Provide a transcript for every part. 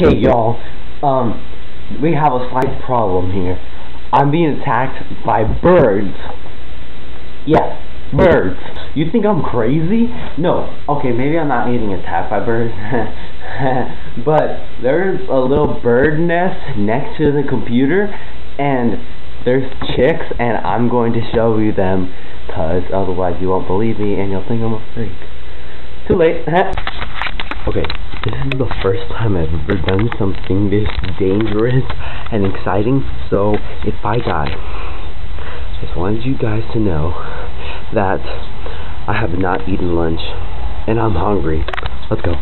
Okay, y'all, we have a slight problem here. I'm being attacked by birds. Yes, birds. You think I'm crazy? No. Okay, maybe I'm not getting attacked by birds. But there's a little bird nest next to the computer, and there's chicks, and I'm going to show you them, because otherwise you won't believe me, and you'll think I'm a freak. Too late. Okay, this is the first time I've ever done something this dangerous and exciting, so if I die, I just wanted you guys to know that I have not eaten lunch, and I'm hungry. Let's go.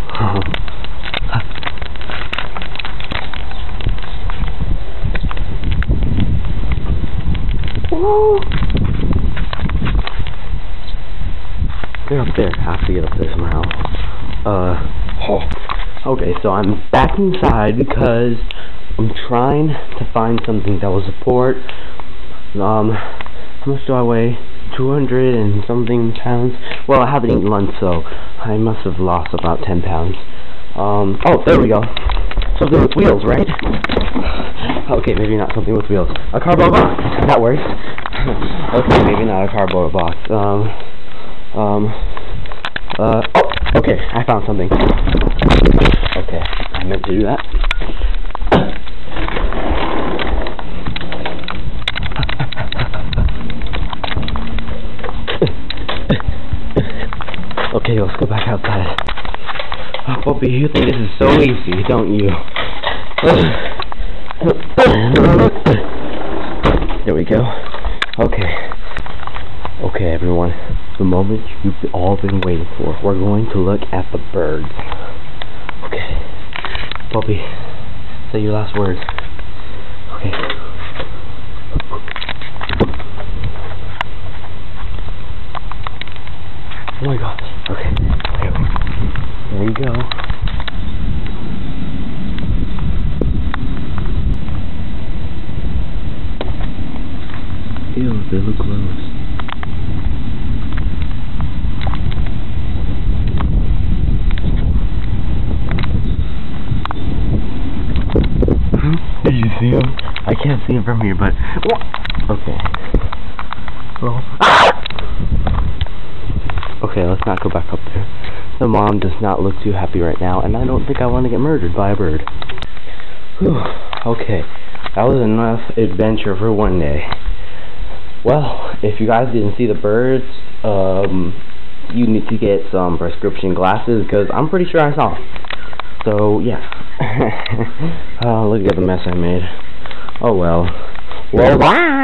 Whoa. They're up there. I have to get up there somehow. Okay, so I'm back inside because I'm trying to find something that will support. How much do I weigh? 200 and something pounds. Well, I haven't eaten lunch, so I must have lost about 10 pounds. Oh, there we go. Something with wheels, right? Okay, maybe not something with wheels. A cardboard box. That works. Okay, maybe not a cardboard box. Oh, okay, I found something. Okay, I meant to do that. Okay, let's go back outside. Oh, Bobby, you think this is so easy, don't you? There we go. Okay, everyone. The moment you've all been waiting for. We're going to look at the birds. Okay. Bobby, say your last words. Okay. Oh my gosh. Okay. There we go. Ew, they look gross. Did you see him? I can't see him from here, but okay. Well, okay, let's not go back up there. The mom does not look too happy right now, and I don't think I want to get murdered by a bird. Whew. Okay, that was enough adventure for one day. Well, if you guys didn't see the birds, you need to get some prescription glasses, because I'm pretty sure I saw them. So, yeah. Oh, look at the mess I made. Oh, well. Well, wow.